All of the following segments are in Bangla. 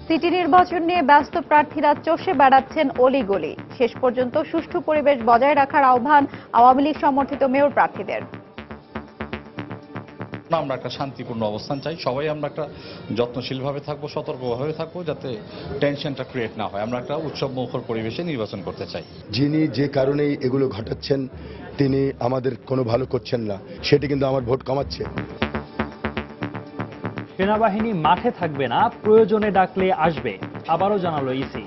সিটি নির্বাচন নিয়ে ব্যস্ত প্রার্থীরা চষে বেড়াচ্ছেন অলিগলি। শেষ পর্যন্ত সুষ্ঠু পরিবেশ বজায় রাখার আহ্বান আওয়ামী লীগ সমর্থিত মেয়র প্রার্থীদের। আমরা একটা শান্তিপূর্ণ অবস্থান চাই, সবাই আমরা একটা যত্নশীলভাবে থাকবো, সতর্কভাবে থাকবো, যাতে টেনশনটা ক্রিয়েট না হয়। আমরা একটা উৎসব মুখর পরিবেশে নির্বাচন করতে চাই। যিনি যে কারণেই এগুলো ঘটাচ্ছেন তিনি আমাদের কোনো ভালো করছেন না, সেটি কিন্তু আমার ভোট কমাচ্ছে। সেনাবাহিনী মাঠে থাকবে না, প্রয়োজনে ডাকলে আসবে, আবারও জানালো ইসি।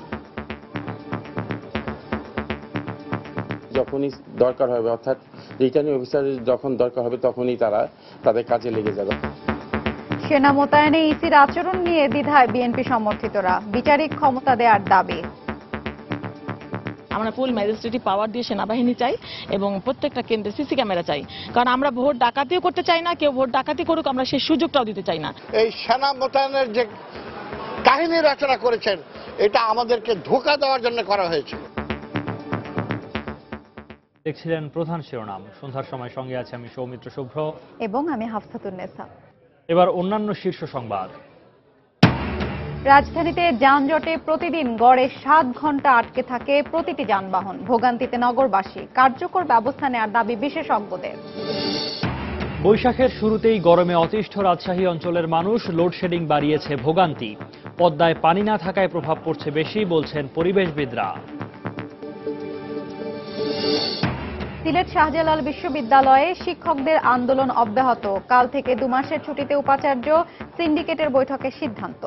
যখনই দরকার হবে, অর্থাৎ রিটার্নিং অফিসারের যখন দরকার হবে তখনই তারা তাদের কাজে লেগে যাবে। সেনা মোতায়েনে ইসির আচরণ নিয়ে দ্বিধায় বিএনপি সমর্থিতরা, বিচারিক ক্ষমতা দেওয়ার দাবি। আমরা ফুল ম্যাজিস্ট্রেটি পাওয়ার দিয়ে সেনাবাহিনী চাই এবং প্রত্যেকটা কেন্দ্রে সিসি ক্যামেরা চাই, কারণ আমরা ভোট ডাকাতিও করতে চাই না, কেউ ভোট ডাকাতি করুক আমরা সেই সুযোগটাও দিতে চাই না। এই সেনা মোতায়েনের যে কাহিনী রচনা করেছেন এটা আমাদেরকে ধোঁকা দেওয়ার জন্য করা হয়েছে। দেখছিলেন প্রধান শিরোনাম। সন্ধ্যার সময় সঙ্গে আছে আমি সৌমিত্র শুভ্র এবং আমি হাফসাতুন্নেসা। এবার অন্যান্য শীর্ষ সংবাদ। রাজধানীতে যানজটে প্রতিদিন গড়ে 7 ঘন্টা আটকে থাকে প্রতিটি যানবাহন। ভোগান্তিতে নগরবাসী, কার্যকর ব্যবস্থা নেওয়ার দাবি বিশেষজ্ঞদের। বৈশাখের শুরুতেই গরমে অতিষ্ঠ রাজশাহী অঞ্চলের মানুষ, লোডশেডিং বাড়িয়েছে ভোগান্তি। পদ্মায় পানি না থাকায় প্রভাব পড়ছে বেশি, বলছেন পরিবেশবিদরা। সিলেট শাহজালাল বিশ্ববিদ্যালয়ে শিক্ষকদের আন্দোলন অব্যাহত। কাল থেকে 2 মাসের ছুটিতে উপাচার্য, সিন্ডিকেটের বৈঠকে সিদ্ধান্ত।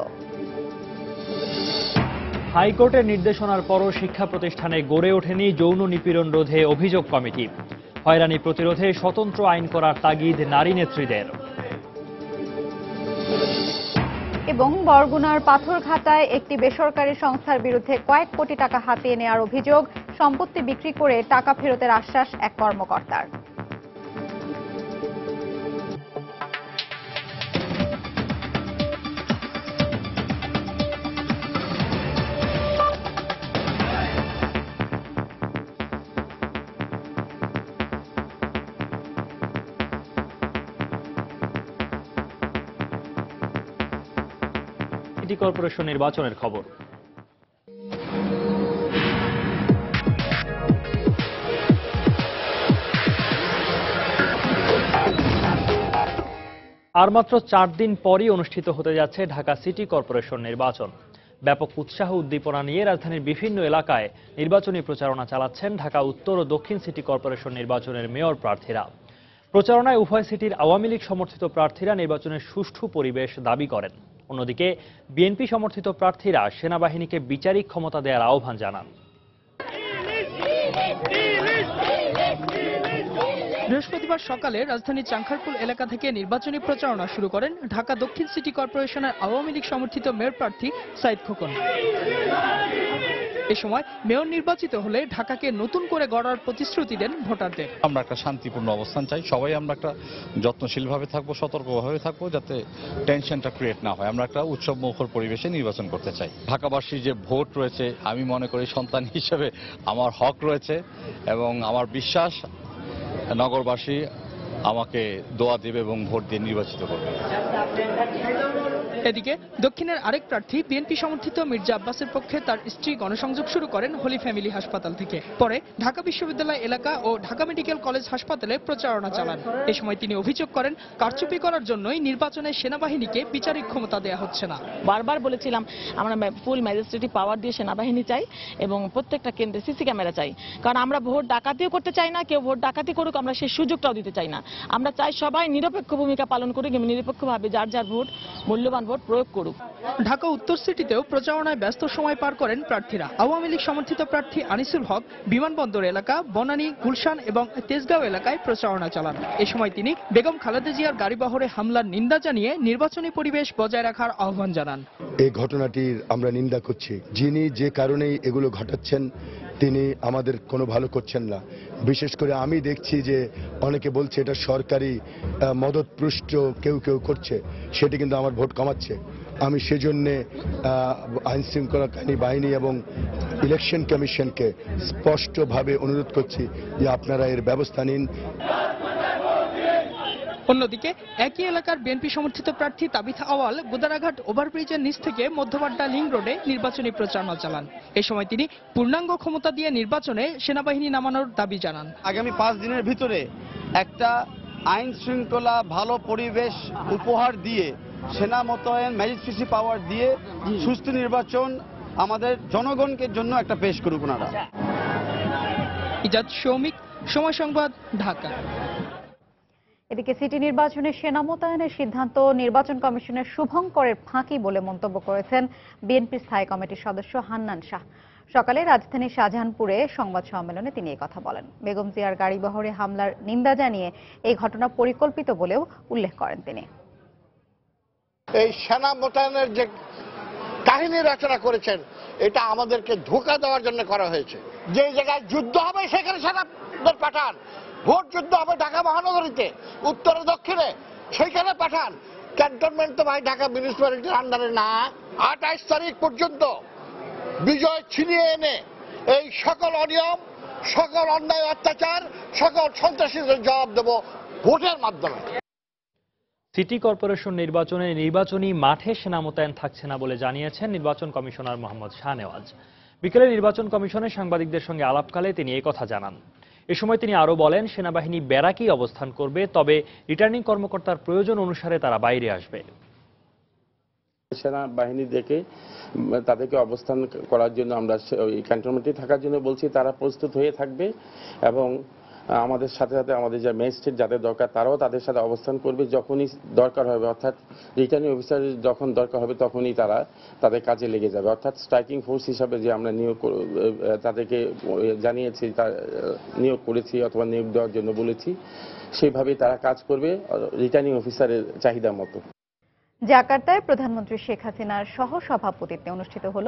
হাইকোর্টের নির্দেশনার পরও শিক্ষা প্রতিষ্ঠানে গড়ে ওঠেনি যৌন নিপীড়ন রোধে অভিযোগ কমিটি। হয়রানি প্রতিরোধে স্বতন্ত্র আইন করার তাগিদ নারী নেত্রীদের। এবং বরগুনার পাথরঘাটায় একটি বেসরকারি সংস্থার বিরুদ্ধে কয়েক কোটি টাকা হাতিয়ে নেওয়ার অভিযোগ। সম্পত্তি বিক্রি করে টাকা ফেরতের আশ্বাস এক কর্মকর্তার। সিটি কর্পোরেশন নির্বাচনের খবর। আর মাত্র 4 দিন পরই অনুষ্ঠিত হতে যাচ্ছে ঢাকা সিটি কর্পোরেশন নির্বাচন। ব্যাপক উৎসাহ উদ্দীপনা নিয়ে রাজধানীর বিভিন্ন এলাকায় নির্বাচনী প্রচারণা চালাচ্ছেন ঢাকা উত্তর ও দক্ষিণ সিটি কর্পোরেশন নির্বাচনের মেয়র প্রার্থীরা। প্রচারণায় উভয় সিটির আওয়ামী লীগ সমর্থিত প্রার্থীরা নির্বাচনের সুষ্ঠু পরিবেশ দাবি করেন। অন্যদিকে বিএনপি সমর্থিত প্রার্থীরা সেনাবাহিনীকে বিচারিক ক্ষমতা দেওয়ার আহ্বান জানান। বৃহস্পতিবার সকালে রাজধানীর চাংখারপুল এলাকা থেকে নির্বাচনী প্রচারণা শুরু করেন ঢাকা দক্ষিণ সিটি কর্পোরেশনের আওয়ামী লীগ সমর্থিত মেয়র প্রার্থী সাইদ খোকন। এ সময় মেয়র নির্বাচিত হলে ঢাকাকে নতুন করে গড়ার প্রতিশ্রুতি দেন ভোটারদের। আমরা একটা শান্তিপূর্ণ অবস্থান চাই, সবাই আমরা একটা যত্নশীলভাবে থাকবো, সতর্কভাবে থাকবো, যাতে টেনশনটা ক্রিয়েট না হয়। আমরা একটা উৎসব মুখর পরিবেশে নির্বাচন করতে চাই। ঢাকাবাসীর যে ভোট রয়েছে, আমি মনে করি সন্তান হিসেবে আমার হক রয়েছে এবং আমার বিশ্বাস নগরবাসী আমাকে দোয়া দেবে এবং ভোট দিয়ে নির্বাচিত করবে। এদিকে দক্ষিণের আরেক প্রার্থী বিএনপি সমর্থিত মির্জা আব্বাসের পক্ষে তার স্ত্রী গণসংযোগ শুরু করেন হোলি ফ্যামিলি হাসপাতাল থেকে। পরে ঢাকা বিশ্ববিদ্যালয় এলাকা ও ঢাকা মেডিকেল কলেজ হাসপাতালে প্রচারণা চালান। এ সময় তিনি অভিযোগ করেন কারচুপি করার জন্যই নির্বাচনে সেনাবাহিনীকে বিচারিক ক্ষমতা দেওয়া হচ্ছে না। বারবার বলেছিলাম আমরা ফুল ম্যাজিস্ট্রেটি পাওয়ার দিয়ে সেনাবাহিনী চাই এবং প্রত্যেকটা কেন্দ্রে সিসি ক্যামেরা চাই, কারণ আমরা ভোট ডাকাতিও করতে চাই না, কেউ ভোট ডাকাতি করুক আমরা সেই সুযোগটাও দিতে চাই না। আমরা চাই সবাই নিরপেক্ষ ভূমিকা পালন করুক এবং নিরপেক্ষভাবে যার যার ভোট, মূল্যবান ভোট প্রয়োগ করুক। ঢাকা উত্তর সিটিতেও প্রচারণায় ব্যস্ত সময় পার করেন প্রার্থীরা। আওয়ামী লীগ সমর্থিত প্রার্থী আনিসুল হক বিমানবন্দর এলাকা, বনানী, গুলশান এবং তেজগাঁও এলাকায় প্রচারণা চালান। এ সময় তিনি বেগম খালেদা জিয়ার গাড়িবহরে হামলার নিন্দা জানিয়ে নির্বাচনী পরিবেশ বজায় রাখার আহ্বান জানান। এই ঘটনাটির আমরা নিন্দা করছি। যিনি যে কারণেই এগুলো ঘটাচ্ছেন তিনি আমাদের কোনো ভালো করছেন না। বিশেষ করে আমি দেখছি যে অনেকে বলছে এটা সরকারি মদতপুষ্ট কেউ কেউ করছে, সেটি কিন্তু আমার ভোট কমাচ্ছে। আমি সেজন্যে আইন শৃঙ্খলাকারী বাহিনী এবং ইলেকশন কমিশনকে স্পষ্টভাবে অনুরোধ করছি যে আপনারা এর ব্যবস্থা নিন। অন্যদিকে একই এলাকার বিএনপি সমর্থিত প্রার্থী তাবিথা আওয়াল গোদারাঘাট ওভারব্রিজের নিচ থেকে মধ্যবাড্ডা লিং রোডে নির্বাচনী প্রচারণা চালান। এই সময় তিনি পূর্ণাঙ্গ ক্ষমতা দিয়ে নির্বাচনে সেনাবাহিনী নামানোর দাবি জানান। আগামী 5 দিনের ভিতরে একটা আইন শৃঙ্খলা ভালো পরিবেশ উপহার দিয়ে, সেনা মোতায়েন, ম্যাজিস্ট্রেসি পাওয়ার দিয়ে সুষ্ঠু নির্বাচন আমাদের জনগণকে জন্য একটা পেশ করুক ওনারা। ইজাদ শৌমিক, সময় সংবাদ, ঢাকা। এদিকে সিটি নির্বাচনে সেনা মোতায়েনের সিদ্ধান্ত নির্বাচন কমিশনের শুভঙ্করের ফাঁকি বলে মন্তব্য করেছেন বিএনপি স্থায়ী কমিটির সদস্য হান্নান শাহ। সকালে রাজধানীর শাহজাহানপুরে সংবাদ সম্মেলনে তিনি কথা বলেন। বেগম জিয়ার গাড়িবহরে হামলার নিন্দা জানিয়ে এই ঘটনা পরিকল্পিত বলেও উল্লেখ করেন তিনি। এই সেনা মোতায়েনের যে কাহিনী রচনা করেছেন, এটা আমাদেরকে ধোঁকা দেওয়ার জন্য করা হয়েছে। যে জায়গায় যুদ্ধ হবে সেখানে সেনাদের পাঠান, ভোট যুদ্ধ হবে ঢাকা মহানগরীতে, উত্তরে দক্ষিণে, সেইখানে পাঠান। ক্যান্টনমেন্ট তো ভাই ঢাকা মিউনিসিপ্যালিটির আন্ডারে না। 28 তারিখ পর্যন্ত বিজয় ছিনিয়ে এনে এই সকল অনিয়ম, সকল অন্যায়, অত্যাচার, সকল সন্ত্রাসীদের জবাব দেব ভোটের মাধ্যমে। সিটি কর্পোরেশন নির্বাচনে নির্বাচনী মাঠে সেনা মোতায়েন থাকছে না বলে জানিয়েছেন নির্বাচন কমিশনার মোহাম্মদ শাহনেওয়াজ। বিকেলে নির্বাচন কমিশনে সাংবাদিকদের সঙ্গে আলাপকালে তিনি এই কথা জানান। এ সময় তিনি আরও বলেন, সেনাবাহিনী ব্যারাকেই অবস্থান করবে, তবে রিটার্নিং কর্মকর্তার প্রয়োজন অনুসারে তারা বাইরে আসবে। সেনাবাহিনী দেখে তাদেরকে অবস্থান করার জন্য আমরা ওই ক্যান্টনমেন্টে থাকার জন্য বলছি, তারা প্রস্তুত হয়ে থাকবে এবং আমাদের সাথে সাথে আমাদের যে ম্যাজিস্ট্রেট যাদের দরকার তারাও তাদের সাথে অবস্থান করবে। যখনই দরকার হবে, অর্থাৎ রিটার্নিং অফিসার যখন দরকার হবে তখনই তারা তাদের কাজে লেগে যাবে। অর্থাৎ স্ট্রাইকিং ফোর্স হিসাবে যে আমরা নিয়োগ তাদেরকে জানিয়েছি, নিয়োগ করেছি অথবা নিয়োগ দেওয়ার জন্য বলেছি, সেইভাবেই তারা কাজ করবে রিটার্নিং অফিসারের চাহিদা মতো। জাকার্তায় প্রধানমন্ত্রী শেখ হাসিনার সহ সভাপতিত্বে অনুষ্ঠিত হল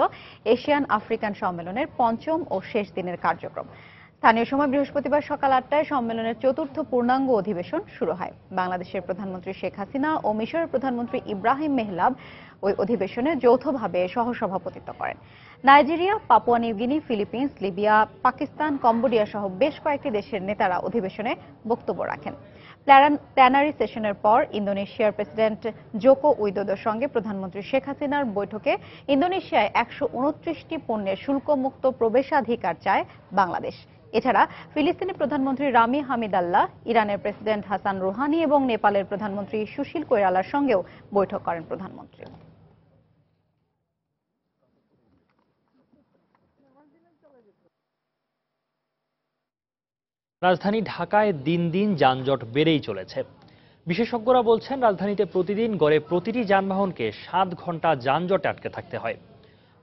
এশিয়ান আফ্রিকান সম্মেলনের ৫ম ও শেষ দিনের কার্যক্রম। স্থানীয় সময় বৃহস্পতিবার সকাল ৮টায় সম্মেলনের ৪র্থ পূর্ণাঙ্গ অধিবেশন শুরু হয়। বাংলাদেশের প্রধানমন্ত্রী শেখ হাসিনা ও মিশরের প্রধানমন্ত্রী ইব্রাহিম মেহলাব ওই অধিবেশনে যৌথভাবে সহসভাপতিত্ব করেন। Nigeria, Papua New Guinea, Philippines, Libya, Pakistan, Cambodia সহ বেশ কয়েকটি দেশের নেতারা অধিবেশনে বক্তব্য রাখেন। প্ল্যানারি সেশনের পর ইন্দোনেশিয়ার প্রেসিডেন্ট জোকো উইদোদোর সঙ্গে প্রধানমন্ত্রী শেখ হাসিনার বৈঠকে ইন্দোনেশিয়ায় ১২৯টি পণ্যের শুল্কমুক্ত প্রবেশাধিকার চায় বাংলাদেশ। এছাড়া ফিলিস্তিনি প্রধানমন্ত্রী রামি হামিদাল্লাহ, ইরানের প্রেসিডেন্ট হাসান রুহানি এবং নেপালের প্রধানমন্ত্রী সুশীল কৈরালার সঙ্গেও বৈঠক করেন প্রধানমন্ত্রী। রাজধানী ঢাকায় দিন দিন যানজট বেড়েই চলেছে। বিশেষজ্ঞরা বলছেন, রাজধানীতে প্রতিদিন গড়ে প্রতিটি যানবাহনকে 7 ঘন্টা যানজটে আটকে থাকতে হয়।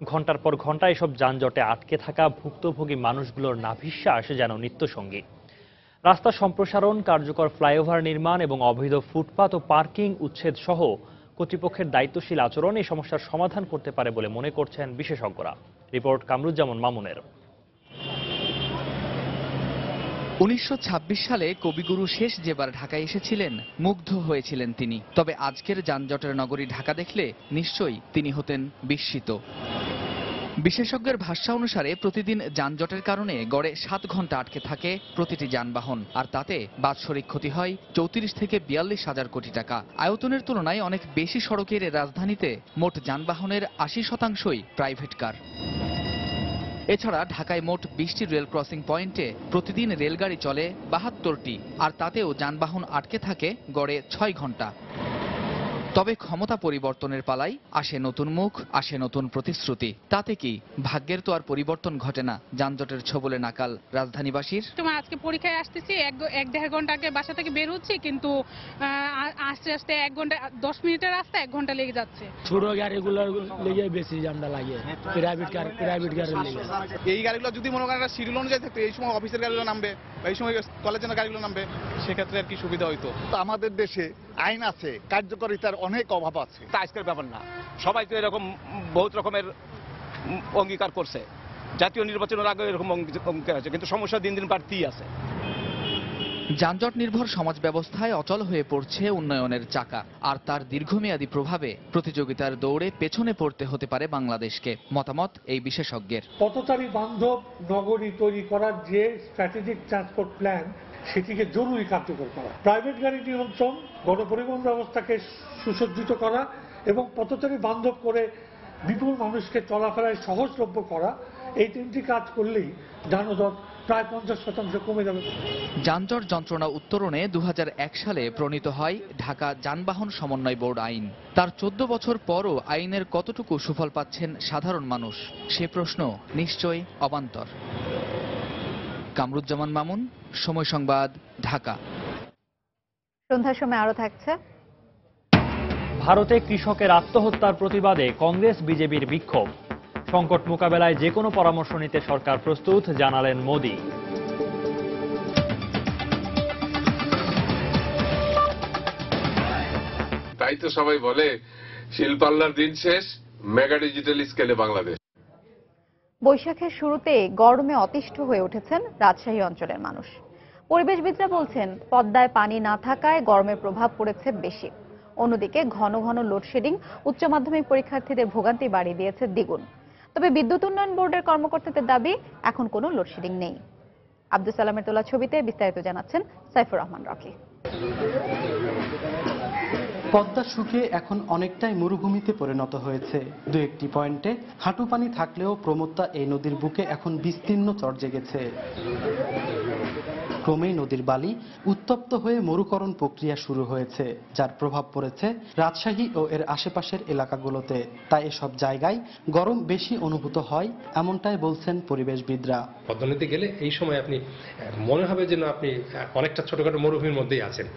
ঘন্টার পর ঘন্টা এসব যানজটে আটকে থাকা ভুক্তভোগী মানুষগুলোর নাভিশ্বাস যেন নিত্যসঙ্গী। রাস্তা সম্প্রসারণ, কার্যকর ফ্লাইওভার নির্মাণ এবং অবৈধ ফুটপাত ও পার্কিং উচ্ছেদ সহ কর্তৃপক্ষের দায়িত্বশীল আচরণ এই সমস্যার সমাধান করতে পারে বলে মনে করছেন বিশেষজ্ঞরা। রিপোর্ট কামরুজ্জামান মামুনের। 1926 সালে কবিগুরু শেষ যেবার ঢাকায় এসেছিলেন, মুগ্ধ হয়েছিলেন তিনি। তবে আজকের যানজটের নগরী ঢাকা দেখলে নিশ্চয়ই তিনি হতেন বিস্মিত। বিশেষজ্ঞের ভাষ্য অনুসারে প্রতিদিন যানজটের কারণে গড়ে 7 ঘন্টা আটকে থাকে প্রতিটি যানবাহন, আর তাতে বাৎসরিক ক্ষতি হয় 34 থেকে 42 হাজার কোটি টাকা। আয়তনের তুলনায় অনেক বেশি সড়কের রাজধানীতে মোট যানবাহনের 80% প্রাইভেট কার। এছাড়া ঢাকায় মোট 20টি রেল ক্রসিং পয়েন্টে প্রতিদিন রেলগাড়ি চলে 72টি, আর তাতেও যানবাহন আটকে থাকে গড়ে 6 ঘন্টা। তবে ক্ষমতা পরিবর্তনের পালায় আসে নতুন মুখ, আসে নতুন প্রতিশ্রুতি। তাতে কি ভাগ্যের তো আর পরিবর্তন ঘটে না যানজটের ছোবলে নাকাল রাজধানীবাসীর? তোমার আজকে পরীক্ষায় আসতেছি, 1-1.5 ঘন্টা আগে বাসা থেকে বের হচ্ছি, কিন্তু আস্তে আস্তে 1 ঘন্টা 10 মিনিটের রাস্তা 1 ঘন্টা লেগে যাচ্ছে। ছোট গাড়িগুলো লেগে বেশি জামটা লাগে, প্রাইভেট গাড়ি লেগে। এই গাড়িগুলো যদি মনে করেন শিডিউল অনুযায়ী থাকতো, এই সময় অফিসের গাড়িগুলো নামবে, এই সময় কলেজের গাড়িগুলো নামবে, সেক্ষেত্রে আর কি সুবিধা হইতো। আমাদের দেশে আইন আছে, কার্যকারিতার অনেক অভাব আছে। আজকের ব্যাপার না, সবাই তো এরকম বহুত রকমের অঙ্গীকার করছে, জাতীয় নির্বাচনের আগে এরকম অঙ্গীকার আছে, কিন্তু সমস্যা দিন দিন বাড়তেই আছে। যানজট নির্ভর সমাজ ব্যবস্থায় অচল হয়ে পড়ছে উন্নয়নের চাকা, আর তার দীর্ঘমেয়াদী প্রভাবে প্রতিযোগিতার দৌড়ে পেছনে পড়তে হতে পারে বাংলাদেশকে। মতামত এই বিশেষজ্ঞের। পথচারী বান্ধব নগরী তৈরি করার যে স্ট্র্যাটেজিক ট্রান্সপোর্ট প্ল্যান, সেটিকে জরুরি কার্যকর করা। প্রাইভেট গাড়ি নিয়ন্ত্রণ, গণপরিবহন ব্যবস্থাকে সুসজ্জিত করা এবং পথচারী বান্ধব করে বিপুল মানুষকে চলাফেরায় সহজলভ্য করা, এই তিনটি কাজ করলেই যানজট প্রায় 50% কমে যাবে। যানজট যন্ত্রণা উত্তরণে 2001 সালে প্রণীত হয় ঢাকা যানবাহন সমন্বয় বোর্ড আইন। তার 14 বছর পরও আইনের কতটুকু সুফল পাচ্ছেন সাধারণ মানুষ, সে প্রশ্ন নিশ্চয়ই অবান্তর। কামরুজ্জামান মামুন, সময় সংবাদ, ঢাকা। সন্ধ্যার সময় আরো থাকছে। ভারতে কৃষকের আত্মহত্যার প্রতিবাদে কংগ্রেস বিজেপির বিক্ষোভ। সংকট মোকাবেলায় যে কোনো পরামর্শ নিতে সরকার প্রস্তুত, জানালেন মোদি। তাই তো সবাই বলে শিল্পাল্লার দিন শেষ, মেগা ডিজিটাল স্কেলে বাংলাদেশ। বৈশাখের শুরুতে গরমে অতিষ্ঠ হয়ে উঠেছেন রাজশাহী অঞ্চলের মানুষ। পরিবেশবিদরা বলছেন পদ্মায় পানি না থাকায় গরমের প্রভাব পড়েছে বেশি। অন্যদিকে ঘন ঘন লোডশেডিং উচ্চ মাধ্যমিক পরীক্ষার্থীদের ভোগান্তি বাড়িয়ে দিয়েছে দ্বিগুণ। তবে বিদ্যুৎ উন্নয়ন বোর্ডের কর্মকর্তাদের দাবি এখন কোনো লোডশেডিং নেই। আব্দুল সালামের তোলা ছবিতে বিস্তারিত জানাচ্ছেন সাইফুর রহমান রকি। পদ্মা শুকিয়ে এখন অনেকটাই মরুভূমিতে পরিণত হয়েছে। দু একটি পয়েন্টে হাঁটু পানি থাকলেও প্রমত্তা এই নদীর বুকে এখন বিস্তীর্ণ চর জেগেছে। ক্রমেই নদীর বালি উত্তপ্ত হয়ে মরুকরণ প্রক্রিয়া শুরু হয়েছে, যার প্রভাব পড়েছে রাজশাহী ও এর আশেপাশের এলাকাগুলোতে। তাই এসব জায়গায় গরম বেশি অনুভূত হয়, এমনটাই বলছেন পরিবেশবিদরা। পদ্মা নদীতে গেলে এই সময় আপনি মনে হবে যেন আপনি অনেকটা ছোটখাটো মরুভূমির মধ্যেই আছেন।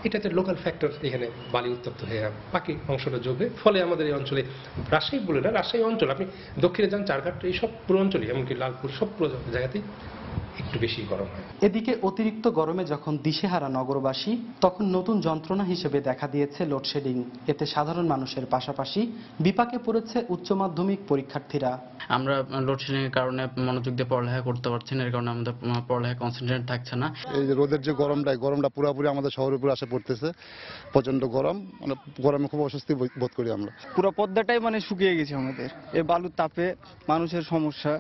এটাতে লোকাল ফ্যাক্টর, এখানে বালি উত্তপ্ত হয়ে বাকি অংশটা যোগবে, ফলে আমাদের এই অঞ্চলে, রাজশাহী বলে না, রাজশাহী অঞ্চল, আপনি দক্ষিণে যান চারঘাট, এই সব পুরো অঞ্চলই, এমনকি লালপুর, সব পুরো জায়গাতেই একটু বেশি গরম হয়। এদিকে অতিরিক্ত গরমে যখন দিশেহারা নগরবাসী, তখন নতুন যন্ত্রণা হিসেবে দেখা দিয়েছে লোডশেডিং। এতে সাধারণ মানুষের পাশাপাশি বিপাকে পড়েছে উচ্চ মাধ্যমিক পরীক্ষার্থীরা। আমরা লোডশেডিং এর কারণে মনোযোগ দিয়ে পড়ালেখা করতে পারছি না, এর কারণে আমাদের পড়ালেখা কনসেন্ট্রেট থাকছে না। এই যে রোদের যে গরমটা পুরোপুরি আমাদের শহরের উপর আসে পড়তেছে। প্রচন্ড গরম, মানে গরমে খুব অস্বস্তি বোধ করি আমরা। পুরো পদ্মাটাই মানে শুকিয়ে গেছে আমাদের। এই বালুর তাপে মানুষের সমস্যা,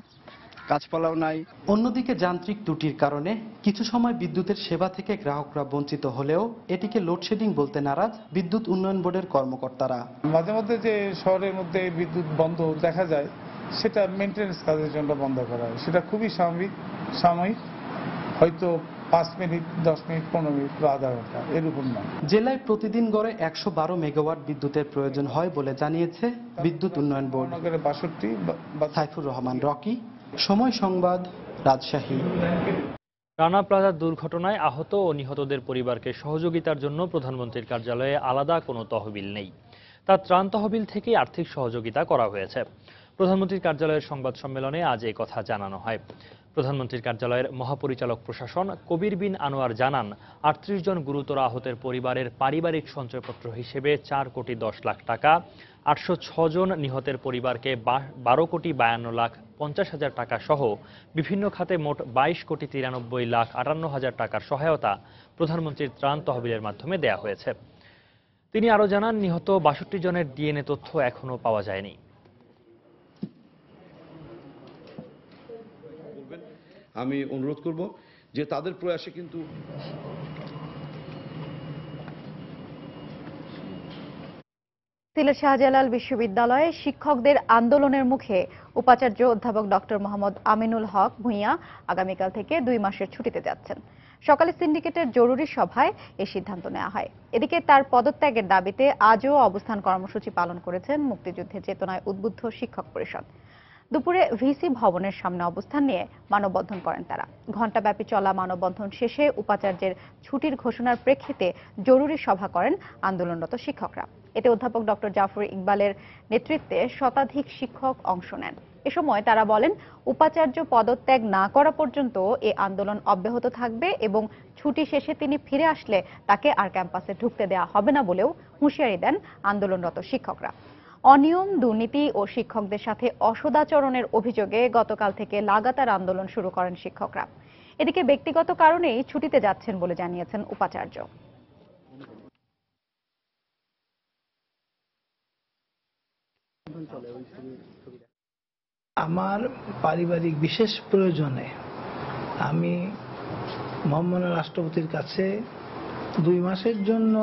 গাছপালাও নাই। অন্যদিকে যান্ত্রিক ত্রুটির কারণে কিছু সময় বিদ্যুতের সেবা থেকে গ্রাহকরা বঞ্চিত হলেও এটিকে লোডশেডিং বলতে নারাজ বিদ্যুৎ উন্নয়ন বোর্ডের কর্মকর্তারা। মাঝে মধ্যে যে শহরের মধ্যে বিদ্যুৎ বন্ধ দেখা যায়, সেটা মেইনটেনেন্স কাজের জন্য বন্ধ করা হয়। সেটা খুবই সাময়িক, হয়তো 5 মিনিট, 10 মিনিট, 15 মিনিট, আধা ঘন্টা, এর উপর না। জেলায় প্রতিদিন গড়ে 112 মেগাওয়াট বিদ্যুতের প্রয়োজন হয় বলে জানিয়েছে বিদ্যুৎ উন্নয়ন বোর্ড। সাইফুর রহমান রকি, সময় সংবাদ, রাজশাহী। রানা প্লাজার দুর্ঘটনায় আহত ও নিহতদের পরিবারকে সহযোগিতার জন্য প্রধানমন্ত্রীর কার্যালয়ে আলাদা কোনো তহবিল নেই। তার ত্রাণ তহবিল থেকেই আর্থিক সহযোগিতা করা হয়েছে। প্রধানমন্ত্রীর কার্যালয়ের সংবাদ সম্মেলনে আজ এই কথা জানানো হয়। প্রধানমন্ত্রীর কার্যালয়ের মহাপরিচালক প্রশাসন কবির বিন আনোয়ার জানান, 38 জন গুরুতর আহতের পরিবারের পারিবারিক সঞ্চয়পত্র হিসেবে 4,10,00,000 টাকা, 806 জন নিহতের পরিবারকে 12,52,50,000 টাকা সহ বিভিন্ন খাতে মোট 22,93,58,000 টাকার সহায়তা প্রধানমন্ত্রীর ত্রাণ তহবিলের মাধ্যমে দেয়া হয়েছে। তিনি আরও জানান, নিহত 62 জনের ডিএনএ তথ্য এখনও পাওয়া যায়নি। আমি অনুরোধ করব যে তাদের প্রয়াসে কিন্তু সিলেট শাহজালাল বিশ্ববিদ্যালয়ে শিক্ষকদের আন্দোলনের মুখে উপাচার্য অধ্যাপক ডক্টর মোহাম্মদ আমিনুল হক ভূঁইয়া আগামীকাল থেকে 2 মাসের ছুটিতে যাচ্ছেন। সকালে সিন্ডিকেটের জরুরি সভায় এই সিদ্ধান্ত নেওয়া হয়। এদিকে তার পদত্যাগের দাবিতে আজও অবস্থান কর্মসূচি পালন করেছেন মুক্তিযুদ্ধের চেতনায় উদ্বুদ্ধ শিক্ষক পরিষদ। দুপুরে ভিসি ভবনের সামনে অবস্থান নিয়ে মানববন্ধন করেন তারা। ঘণ্টাব্যাপী চলা মানববন্ধন শেষে উপাচার্যের ছুটির ঘোষণার প্রেক্ষিতে জরুরি সভা করেন আন্দোলনরত শিক্ষকরা। এতে অধ্যাপক ডক্টর জাফর ইকবালের নেতৃত্বে শতাধিক শিক্ষক অংশ নেন। এ সময় তারা বলেন, উপাচার্য পদত্যাগ না করা পর্যন্ত এ আন্দোলন অব্যাহত থাকবে এবং ছুটি শেষে তিনি ফিরে আসলে তাকে আর ক্যাম্পাসে ঢুকতে দেওয়া হবে না বলেও হুঁশিয়ারি দেন আন্দোলনরত শিক্ষকরা। অনিয়ম, দুর্নীতি ও শিক্ষকদের সাথে অসদাচরণের অভিযোগে গতকাল থেকে লাগাতার আন্দোলন শুরু করেন শিক্ষকরা। এদিকে ব্যক্তিগত কারণেই ছুটিতে যাচ্ছেন বলে জানিয়েছেন উপাচার্য। আমার পারিবারিক বিশেষ প্রয়োজনে আমি মহামান্য রাষ্ট্রপতির কাছে 2 মাসের জন্য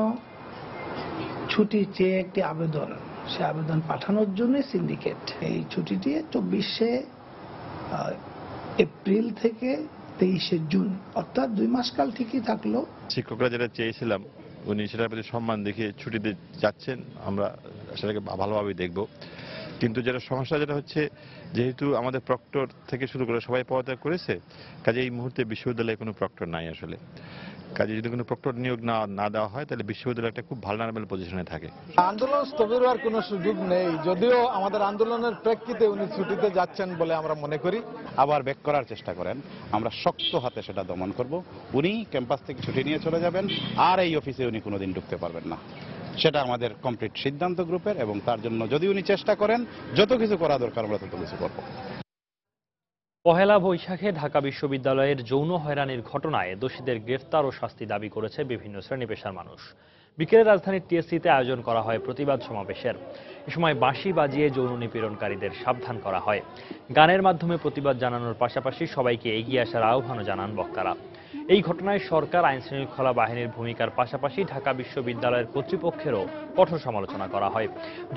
ছুটি চেয়ে একটি আবেদন, সে আবেদন পাঠানোর জন্য সিন্ডিকেট এই ছুটিটি 24শে এপ্রিল থেকে 23শে জুন, অর্থাৎ 2 মাস কাল ঠিকই থাকলো। শিক্ষকরা যেটা চেয়েছিলাম উনি সেটার প্রতি সম্মান দেখিয়ে ছুটিতে যাচ্ছেন, আমরা সেটাকে ভালোভাবে দেখব। কিন্তু যেটা সমস্যা যেটা হচ্ছে, যেহেতু আমাদের প্রক্টর থেকে শুরু করে সবাই পদত্যাগ করেছে, কাজে এই মুহূর্তে বিশ্ববিদ্যালয়ে কোনো প্রক্টর নাই আসলে। কাজে যদি কোনো প্রক্টর নিয়োগ না দেওয়া হয় তাহলে বিশ্ববিদ্যালয় একটা খুব ভালনারেবল পজিশনে থাকে। আন্দোলন স্থবির হওয়ার কোনো সুযোগ নেই, যদিও আমাদের আন্দোলনের প্রেক্ষিতে উনি ছুটিতে যাচ্ছেন বলে আমরা মনে করি। আবার ব্যাক করার চেষ্টা করেন, আমরা শক্ত হাতে সেটা দমন করব। উনি ক্যাম্পাস থেকে ছুটি নিয়ে চলে যাবেন, আর এই অফিসে উনি কোনোদিন ঢুকতে পারবেন না। সেটা আমাদের কমপ্লিট সিদ্ধান্ত গ্রুপের, এবং তার জন্য যদি উনি চেষ্টা করেন, যত কিছু করা দরকার আমরা তত কিছু করব। পহেলা বৈশাখে ঢাকা বিশ্ববিদ্যালয়ের যৌন হয়রানির ঘটনায় দোষীদের গ্রেফতার ও শাস্তি দাবি করেছে বিভিন্ন শ্রেণী পেশার মানুষ। বিকেলে রাজধানীর টিএসসিতে আয়োজন করা হয় প্রতিবাদ সমাবেশের। এ সময় বাঁশি বাজিয়ে যৌন নিপীড়নকারীদের সাবধান করা হয়। গানের মাধ্যমে প্রতিবাদ জানানোর পাশাপাশি সবাইকে এগিয়ে আসার আহ্বানও জানান বক্তারা। এই ঘটনায় সরকার, আইন শৃঙ্খলা বাহিনীর ভূমিকার পাশাপাশি ঢাকা বিশ্ববিদ্যালয়ের কর্তৃপক্ষেরও কঠোর সমালোচনা করা হয়।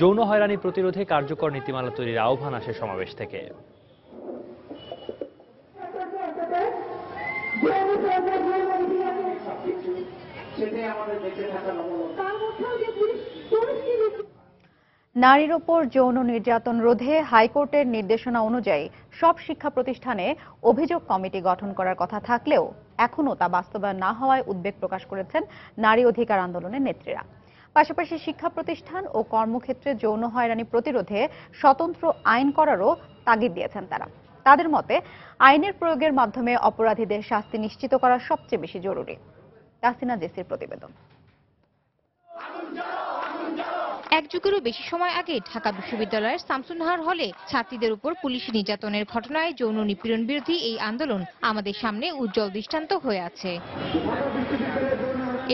যৌন হয়রানি প্রতিরোধে কার্যকর নীতিমালা তৈরির আহ্বান আসে সমাবেশ থেকে। নারীর ওপর যৌন নির্যাতন রোধে হাইকোর্টের নির্দেশনা অনুযায়ী সব শিক্ষা প্রতিষ্ঠানে অভিযোগ কমিটি গঠন করার কথা থাকলেও এখনও তা বাস্তবায়ন না হওয়ায় উদ্বেগ প্রকাশ করেছেন নারী অধিকার আন্দোলনের নেত্রীরা। পাশাপাশি শিক্ষা প্রতিষ্ঠান ও কর্মক্ষেত্রে যৌন হয়রানি প্রতিরোধে স্বতন্ত্র আইন করারও তাগিদ দিয়েছেন তারা। তাদের মতে আইনের প্রয়োগের মাধ্যমে অপরাধীদের শাস্তি নিশ্চিত করা সবচেয়ে বেশি জরুরি। তাহসিনা জেসির প্রতিবেদন। এক যুগেরও বেশি সময় আগে ঢাকা বিশ্ববিদ্যালয়ের শামসুন্নাহার হলে ছাত্রীদের উপর পুলিশি নির্যাতনের ঘটনায় যৌন নিপীড়ন বিরোধী এই আন্দোলন আমাদের সামনে উজ্জ্বল দৃষ্টান্ত হয়ে আছে।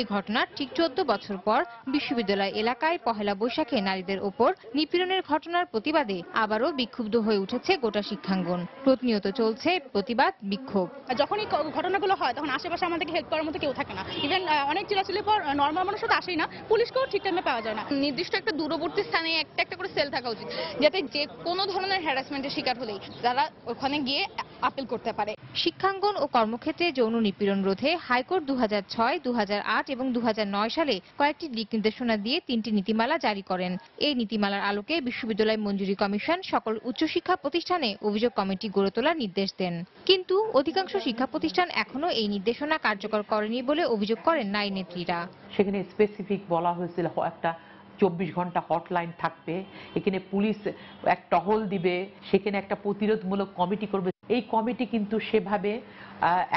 এই ঘটনার ঠিক 14 বছর পর বিশ্ববিদ্যালয় এলাকায় পহেলা বৈশাখে নারীদের ওপর নিপীড়নের ঘটনার প্রতিবাদে আবারও বিক্ষুব্ধ হয়ে উঠেছে গোটা শিক্ষাঙ্গন। প্রতিনিয়ত চলছে প্রতিবাদ, বিক্ষোভ। যখনই ঘটনাগুলো হয় তখন আশেপাশে আমাদেরকে হেল্প করার মতো কেউ থাকে না। ইভেন অনেক চিল্লাচিল্লির পর নর্মাল মানুষও তো আসেই না, পুলিশকেও ঠিক টাইমে পাওয়া যায় না। নির্দিষ্ট একটা দূরবর্তী স্থানে একটা করে সেল থাকা উচিত, যাতে যে কোনো ধরনের হ্যারাসমেন্টের শিকার হলেই তারা ওখানে গিয়ে আপিল করতে পারে। শিক্ষাঙ্গন ও কর্মক্ষেত্রে যৌন নিপীড়ন রোধে হাইকোর্ট 2006, 2008 এবং 2009 সালে কয়েকটি দিক নির্দেশনা দিয়ে 3টি নীতিমালা জারি করেন। এই নীতিমালার আলোকে বিশ্ববিদ্যালয় মঞ্জুরি কমিশন সকল উচ্চশিক্ষা প্রতিষ্ঠানে অভিযোগ কমিটি গড়ে তোলার নির্দেশ দেন। কিন্তু অধিকাংশ শিক্ষা প্রতিষ্ঠান এখনো এই নির্দেশনা কার্যকর করেনি বলে অভিযোগ করেন নারী নেত্রীরা। সেখানে স্পেসিফিক বলা হয়েছিল একটা 24 ঘন্টা হটলাইন থাকবে, এখানে পুলিশ এক টহল দিবে, সেখানে একটা প্রতিরোধমূলক কমিটি করবে। এই কমিটি কিন্তু সেভাবে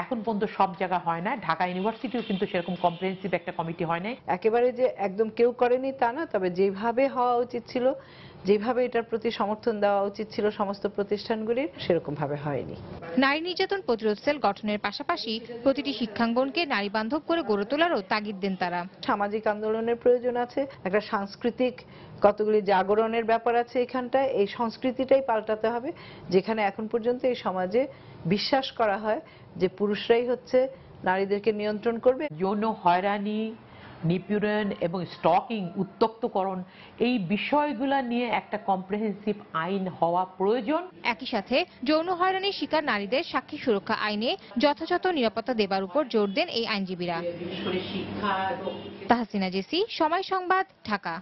এখন পর্যন্ত সব জায়গা হয় না। ঢাকা ইউনিভার্সিটিও কিন্তু সেরকম কম্প্রিহেনসিভ একটা কমিটি হয় না। একেবারে যে একদম কেউ করেনি তা না, তবে যেভাবে হওয়া উচিত ছিল, যেভাবে এটার প্রতি সমর্থন দেওয়া উচিত ছিল সমস্ত প্রতিষ্ঠানগুলির, সেরকম ভাবে হয়নি। নারী নির্যাতন প্রতিরোধ সেল গঠনের পাশাপাশি প্রতিটি শিক্ষাঙ্গনকে নারী বান্ধব করে গড়ে তোলারও তাগিদ দেন তারা। সামাজিক আন্দোলনের প্রয়োজন আছে, একটা সাংস্কৃতিক কতগুলি জাগরণের ব্যাপার আছে এখানটায়। এই সংস্কৃতিটাই পাল্টাতে হবে, যেখানে এখন পর্যন্ত এই সমাজে বিশ্বাস করা হয় যে পুরুষরাই হচ্ছে নারীদেরকে নিয়ন্ত্রণ করবে। যৌন হয়রানি, নিপীড়ন এবং স্টকিং, উত্তক্তকরণ, এই বিষয়গুলো নিয়ে একটা কম্প্রিহেনসিভ আইন হওয়া প্রয়োজন। একই সাথে যৌন হয়রানির শিকার নারীদের সাক্ষী সুরক্ষা আইনে যথাযথ নিরাপত্তা দেবার উপর জোর দেন এই আইনজীবীরা। তাহসিনা জেসি, সময় সংবাদ, ঢাকা।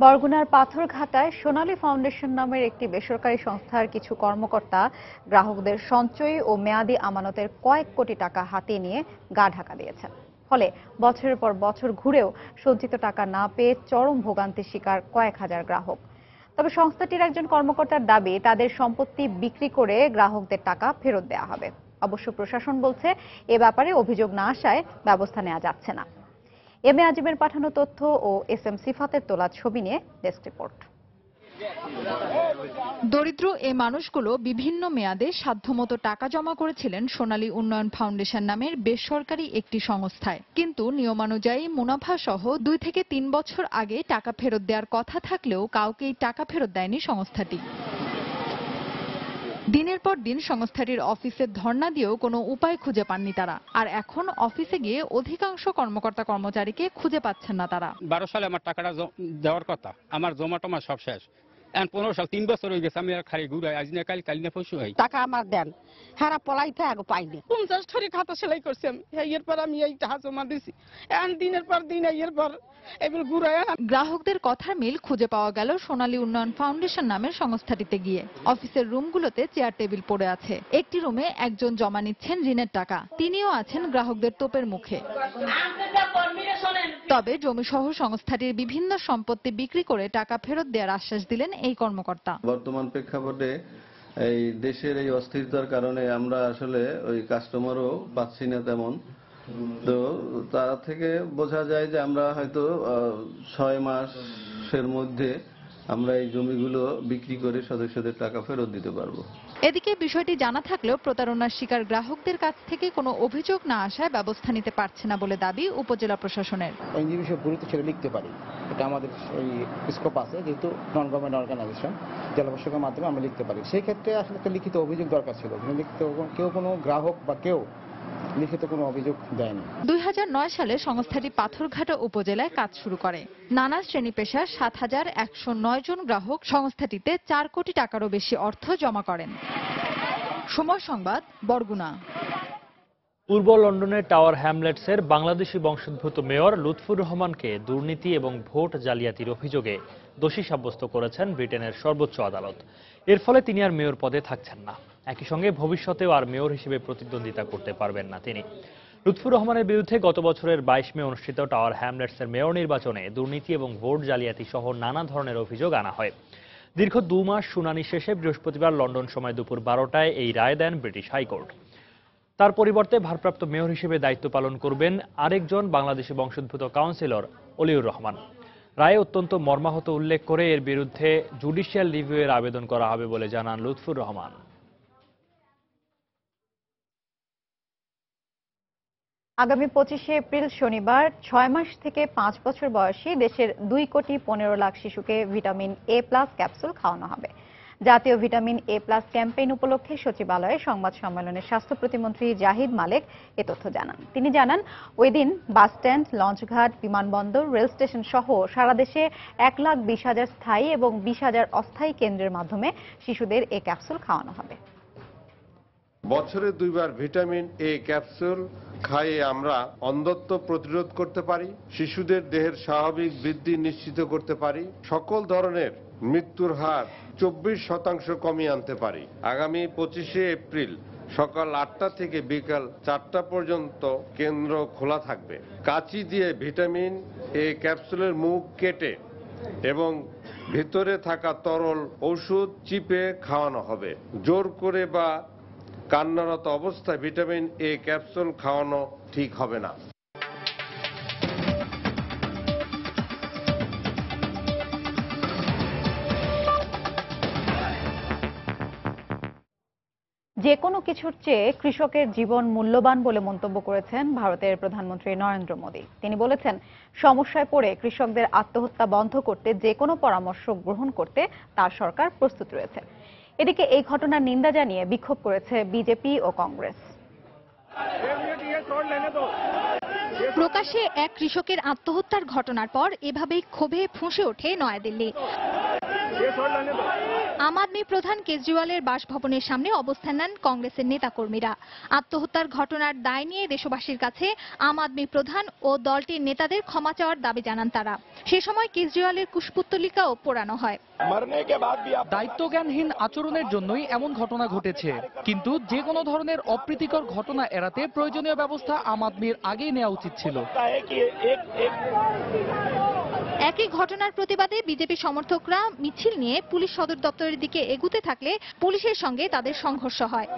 বরগুনার পাথরঘাটায় সোনালী ফাউন্ডেশন নামের একটি বেসরকারি সংস্থার কিছু কর্মকর্তা গ্রাহকদের সঞ্চয়ী ও মেয়াদি আমানতের কয়েক কোটি টাকা হাতিয়ে নিয়ে গা ঢাকা দিয়েছেন। ফলে বছরের পর বছর ঘুরেও সঞ্চিত টাকা না পেয়ে চরম ভোগান্তির শিকার কয়েক হাজার গ্রাহক। তবে সংস্থাটির একজন কর্মকর্তার দাবি, তাদের সম্পত্তি বিক্রি করে গ্রাহকদের টাকা ফেরত দেওয়া হবে। অবশ্য প্রশাসন বলছে এ ব্যাপারে অভিযোগ না আসায় ব্যবস্থা নেওয়া যাচ্ছে না। এম এ আজিমের পাঠানো তথ্য ও এস এম সিফাতের তোলা ছবি নিয়ে ডেস্ক রিপোর্ট। দরিদ্র এ মানুষগুলো বিভিন্ন মেয়াদে সাধ্যমতো টাকা জমা করেছিলেন সোনালী উন্নয়ন ফাউন্ডেশন নামের বেসরকারি একটি সংস্থায়। কিন্তু নিয়মানুযায়ী মুনাফা সহ 2 থেকে 3 বছর আগে টাকা ফেরত দেওয়ার কথা থাকলেও কাউকেই টাকা ফেরত দেয়নি সংস্থাটি। দিনের পর দিন সংস্থাটির অফিসে ধর্ণা দিয়েও কোনো উপায় খুঁজে পাননি তারা। আর এখন অফিসে গিয়ে অধিকাংশ কর্মকর্তা কর্মচারীকে খুঁজে পাচ্ছেন না তারা। 12 সালে আমার টাকাটা দেওয়ার কথা, আমার জমা টমা সব শেষ। এখন 15 সাল 3 বছর হয়ে গেছে, আমি আর খালি ঘুরাই, আজ না কাল, কাল না পরশু হয়। টাকা আমার দেন, হারা পলাইতে আগে পাইনি। 50 ঠরি খাতা সেলাই করছি আমি, এরপর আমি এই টাকা জমা দিছি। এখন দিনের পর দিন এরপর এগুলো ঘুরাই। গ্রাহকদের কথার মিল খুঁজে পাওয়া গেল সোনালী উন্নয়ন ফাউন্ডেশন নামের সংস্থাটিতে গিয়ে। অফিসের রুমগুলোতে চেয়ার টেবিল পড়ে আছে। একটি রুমে একজন জমা নিচ্ছেন ঋণের টাকা, তিনিও আছেন গ্রাহকদের তোপের মুখে। তবে জমিসহ সংস্থাটির বিভিন্ন সম্পত্তি বিক্রি করে টাকা ফেরত দেওয়ার আশ্বাস দিলেন এই কর্মকর্তা। বর্তমান প্রেক্ষাপটে এই দেশের এই অস্থিরতার কারণে আমরা আসলে ওই কাস্টমারও পাচ্ছি না তেমন, তো তা থেকে বোঝা যায় যে আমরা হয়তো 6 মাসের মধ্যে আমরা এই জমিগুলো বিক্রি করে সদস্যদের টাকা ফেরত দিতে পারবো। এদিকে বিষয়টি জানা থাকলেও প্রতারণার শিকার গ্রাহকদের কাছ থেকে কোনো অভিযোগ না আসায় ব্যবস্থা নিতে পারছে না বলে দাবি উপজেলা প্রশাসনের। যে বিষয়ে গুরুত্ব সেটা লিখতে পারি, এটা আমাদের ওই স্কোপ আছে, যেহেতু নন গভর্নমেন্ট অর্গানাইজেশন, জেলা প্রশাসকের মাধ্যমে আমরা লিখতে পারি। সেই ক্ষেত্রে আসলে একটা লিখিত অভিযোগ দরকার ছিল, লিখিত কেউ কোনো গ্রাহক বা কেউ লিখিত কোনো অভিযোগ দেয়নি। 2009 সালে সংস্থাটি পাথরঘাটা উপজেলায় কাজ শুরু করে। নানা শ্রেণী পেশার 7109 জন গ্রাহক সংস্থাটিতে 4 কোটি টাকারও বেশি অর্থ জমা করেন। সময় সংবাদ, বরগুনা। পূর্ব লন্ডনের টাওয়ার হ্যামলেটসের বাংলাদেশি বংশোদ্ভূত মেয়র লুৎফুর রহমানকে দুর্নীতি এবং ভোট জালিয়াতির অভিযোগে দোষী সাব্যস্ত করেছেন ব্রিটেনের সর্বোচ্চ আদালত। এর ফলে তিনি আর মেয়র পদে থাকছেন না। একই সঙ্গে ভবিষ্যতেও আর মেয়র হিসেবে প্রতিদ্বন্দ্বিতা করতে পারবেন না তিনি। লুৎফুর রহমানের বিরুদ্ধে গত বছরের 22 মে অনুষ্ঠিত টাওয়ার হ্যামলেটসের মেয়র নির্বাচনে দুর্নীতি এবং ভোট জালিয়াতি সহ নানা ধরনের অভিযোগ আনা হয়। দীর্ঘ 2 মাস শুনানি শেষে বৃহস্পতিবার লন্ডন সময় দুপুর 12টায় এই রায় দেন ব্রিটিশ হাইকোর্ট। তার পরিবর্তে ভারপ্রাপ্ত মেয়র হিসেবে দায়িত্ব পালন করবেন আরেকজন বাংলাদেশি বংশোদ্ভূত কাউন্সিলর অলিউর রহমান। রায়ে অত্যন্ত মর্মাহত উল্লেখ করে এর বিরুদ্ধে জুডিশিয়াল রিভিউ এর আবেদন করা হবে বলে জানান লুৎফুর রহমান। আগামী 25শে এপ্রিল শনিবার 6 মাস থেকে 5 বছর বয়সী দেশের 2,15,00,000 শিশুকে ভিটামিন A+ ক্যাপসুল খাওয়ানো হবে। জাতীয় ভিটামিন A+ ক্যাম্পেইন উপলক্ষে সচিবালয়ে সংবাদ সম্মেলনে স্বাস্থ্য প্রতিমন্ত্রী জাহিদ মালেক এ তথ্য জানান। তিনি জানান, ওই দিন বাসস্ট্যান্ড, লঞ্চঘাট, বিমানবন্দর, রেল স্টেশন সহ সারা দেশে 1,20,000 স্থায়ী এবং 20,000 অস্থায়ী কেন্দ্রের মাধ্যমে শিশুদের এ ক্যাপসুল খাওয়ানো হবে। বছরে 2 বার ভিটামিন A ক্যাপসুল খাইয়ে আমরা অন্ধত্ব প্রতিরোধ করতে পারি, শিশুদের দেহের স্বাভাবিক বৃদ্ধি নিশ্চিত করতে পারি, সকল ধরনের মৃত্যুর হার 24% কমিয়ে আনতে পারি। আগামী 25শে এপ্রিল সকাল 8টা থেকে বিকাল 4টা পর্যন্ত কেন্দ্র খোলা থাকবে। কাঁচি দিয়ে ভিটামিন A ক্যাপসুলের মুখ কেটে এবং ভিতরে থাকা তরল ওষুধ চিপে খাওয়ানো হবে। জোর করে বা কান্নারত অবস্থায় ভিটামিন A ক্যাপসুল খাওয়ানো ঠিক হবে না। যে কোনো কিছুর চেয়ে কৃষকের জীবন মূল্যবান বলে মন্তব্য করেছেন ভারতের প্রধানমন্ত্রী নরেন্দ্র মোদী। তিনি বলেছেন, সমস্যায় পড়ে কৃষকদের আত্মহত্যা বন্ধ করতে যে কোনো পরামর্শ গ্রহণ করতে তার সরকার প্রস্তুত রয়েছে। এদিকে এই ঘটনার নিন্দা জানিয়ে বিক্ষোভ করেছে বিজেপি ও কংগ্রেস। প্রকাশ্যে এক কৃষকের আত্মহত্যার ঘটনার পর এভাবেই ক্ষোভে ফুঁসে ওঠে নয়াদিল্লি। আম আদমি প্রধান কেজরিওয়ালের বাসভবনের সামনে অবস্থান নেন কংগ্রেসের নেতাকর্মীরা। আত্মহত্যার ঘটনার দায় নিয়ে দেশবাসীর কাছে আম আদমি প্রধান ও দলটির নেতাদের ক্ষমা চাওয়ার দাবি জানান তারা। সে সময় কেজরিওয়ালের কুশপুত্তলিকাও পোড়ানো হয়। দায়িত্বজ্ঞানহীন আচরণের জন্যই এমন ঘটনা ঘটেছে, কিন্তু যে কোনো ধরনের অপ্রীতিকর ঘটনা এড়াতে প্রয়োজনীয় ব্যবস্থা আম আদমির আগেই নেওয়া উচিত ছিল। একই ঘটনার প্রতিবাদে বিজেপি সমর্থকরা মিছিল নিয়ে পুলিশ সদর দপ্তরের দিকে এগুতে থাকলে পুলিশের সঙ্গে তাদের সংঘর্ষ হয়।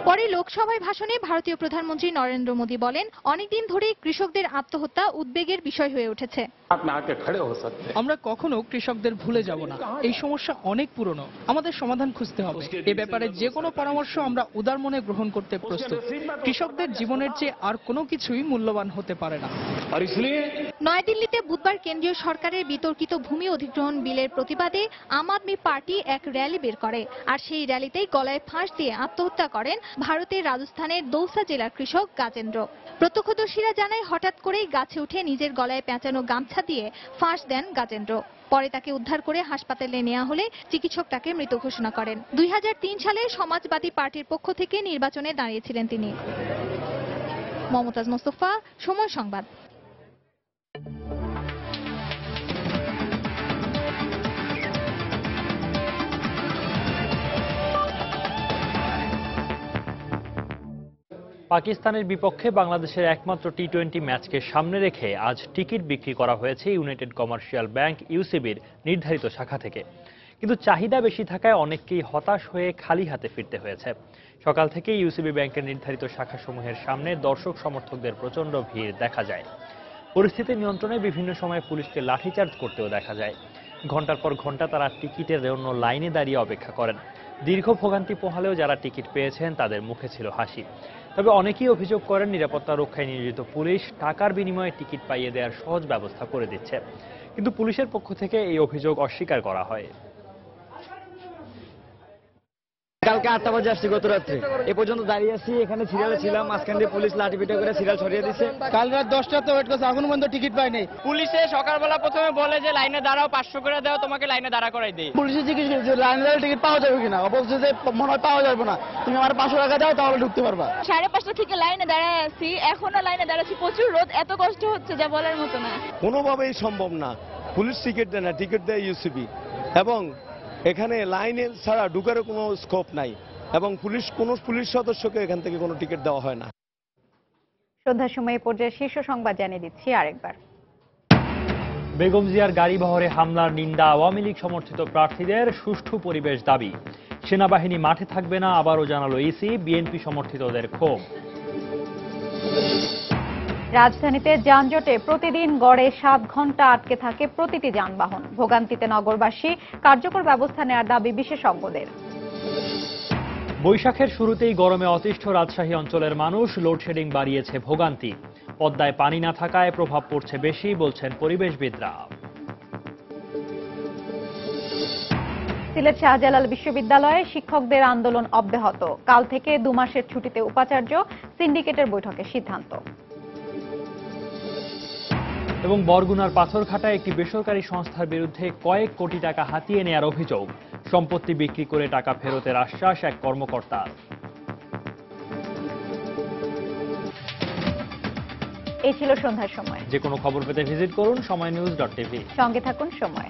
পরে লোকসভায় ভাষণে ভারতীয় প্রধানমন্ত্রী নরেন্দ্র মোদী বলেন, অনেকদিন ধরে কৃষকদের আত্মহত্যা উদ্বেগের বিষয় হয়ে উঠেছে। আমরা কখনো কৃষকদের ভুলে যাব না। এই সমস্যা অনেক পুরনো, আমাদের সমাধান খুঁজতে হবে। এ ব্যাপারে যে কোনো পরামর্শ আমরা উদার মনে গ্রহণ করতে প্রস্তুত। কৃষকদের জীবনের চেয়ে আর কোনো কিছুই মূল্যবান হতে পারে না। নয়াদিল্লিতে বুধবার কেন্দ্রীয় সরকারের বিতর্কিত ভূমি অধিগ্রহণ বিলের প্রতিবাদে আম আদমি পার্টি এক র্যালি বের করে। আর সেই র্যালিতেই গলায় ফাঁস দিয়ে আত্মহত্যা করেন ভারতের রাজস্থানের দৌসা জেলার কৃষক গাজেন্দ্র। প্রত্যক্ষদর্শীরা জানায় হঠাৎ করেই গাছে উঠে নিজের গলায় পেঁচানো গামছা দিয়ে ফাঁস দেন গাজেন্দ্র। পরে তাকে উদ্ধার করে হাসপাতালে নেওয়া হলে চিকিৎসক তাকে মৃত ঘোষণা করেন। 2003 সালে সমাজবাদী পার্টির পক্ষ থেকে নির্বাচনে দাঁড়িয়েছিলেন তিনি। মমতাজ মোস্তফা, সময় সংবাদ। পাকিস্তানের বিপক্ষে বাংলাদেশের একমাত্র টি-20 ম্যাচকে সামনে রেখে আজ টিকিট বিক্রি করা হয়েছে ইউনাইটেড কমার্শিয়াল ব্যাংক ইউসিবির নির্ধারিত শাখা থেকে। কিন্তু চাহিদা বেশি থাকায় অনেককেই হতাশ হয়ে খালি হাতে ফিরতে হয়েছে। সকাল থেকে ইউসিবি ব্যাংকের নির্ধারিত শাখাসমূহের সামনে দর্শক সমর্থকদের প্রচণ্ড ভিড় দেখা যায়। পরিস্থিতি নিয়ন্ত্রণে বিভিন্ন সময় পুলিশকে লাঠিচার্জ করতেও দেখা যায়। ঘণ্টার পর ঘণ্টা তারা টিকিটের জন্য লাইনে দাঁড়িয়ে অপেক্ষা করেন। দীর্ঘ ভোগান্তি পোহালেও যারা টিকিট পেয়েছেন তাদের মুখে ছিল হাসি। তবে অনেকেই অভিযোগ করেন নিরাপত্তা রক্ষায় নিয়োজিত পুলিশ টাকার বিনিময়ে টিকিট পাইয়ে দেওয়ার সহজ ব্যবস্থা করে দিচ্ছে। কিন্তু পুলিশের পক্ষ থেকে এই অভিযোগ অস্বীকার করা হয়। কালকে 8টা বাজে আসছি, গত রাত্রে এ পর্যন্ত দাঁড়িয়ে আছি, এখানে সিরিয়ালে ছিলাম, মাঝখান দিয়ে পুলিশ লাঠিপিটা করে সিরিয়াল সরিয়ে দিচ্ছে। কাল রাত 10টাতে ওয়েট করছে, এখনো পর্যন্ত টিকিট পাই নাই। পুলিশে সকালবেলা প্রথমে বলে যে লাইনে দাঁড়াও, 500 করে দাও, তোমাকে লাইনে দাঁড়া করাই দেয়। পুলিশে জিজ্ঞেস করছে লাইনে দাঁড়িয়ে টিকিট পাওয়া যাবে কিনা, বলছে যে মনে হয় পাওয়া যাবে না, তুমি আমার 500 টাকা দাও তাহলে ঢুকতে পারবা। 5:30 থেকে লাইনে দাঁড়ায় আছি, এখনো লাইনে দাঁড়াচ্ছি, প্রচুর রোদ, এত কষ্ট হচ্ছে যা বলার মতো না। কোনোভাবেই সম্ভব না, পুলিশ টিকিট দেয় না, টিকিট দেয় ইউসিবি, এবং এখানে লাইনে ছাড়া ঢুকারও কোনো স্কোপ নাই, এবং কোনো পুলিশ সদস্যকে এখান থেকে কোনো টিকিট দেওয়া হয় না। সন্ধ্যার সময় পর্যায়ে শীর্ষ সংবাদ জানিয়ে দিচ্ছি আরেকবার। বেগম জিয়ার গাড়ি বহরে হামলার নিন্দা আওয়ামী লীগ সমর্থিত প্রার্থীদের, সুষ্ঠু পরিবেশ দাবি। সেনাবাহিনী মাঠে থাকবে না আবারও জানালো ইসি, বিএনপি সমর্থিতদের ক্ষোভ। রাজধানীতে যানজটে প্রতিদিন গড়ে 7 ঘন্টা আটকে থাকে প্রতিটি যানবাহন। ভোগান্তিতে নগরবাসী, কার্যকর ব্যবস্থা নেওয়ার দাবি বিশেষজ্ঞদের। বৈশাখের শুরুতেই গরমে অতিষ্ঠ রাজশাহী অঞ্চলের মানুষ, লোডশেডিং বাড়িয়েছে ভোগান্তি। পদ্মায় পানি না থাকায় প্রভাব পড়ছে বেশি, বলছেন পরিবেশবিদরা। সিলেট শাহজালাল বিশ্ববিদ্যালয়ে শিক্ষকদের আন্দোলন অব্যাহত। কাল থেকে 2 মাসের ছুটিতে উপাচার্য, সিন্ডিকেটের বৈঠকে সিদ্ধান্ত। এবং বরগুনার পাথরঘাটায় একটি বেসরকারি সংস্থার বিরুদ্ধে কয়েক কোটি টাকা হাতিয়ে নেয়ার অভিযোগ। সম্পত্তি বিক্রি করে টাকা ফেরতের আশ্বাস এক কর্মকর্তার। এই ছিল সন্ধ্যার সময়। যে কোনো খবর পেতে ভিজিট করুন সময়নিউজ.tv। সঙ্গে থাকুন সময়।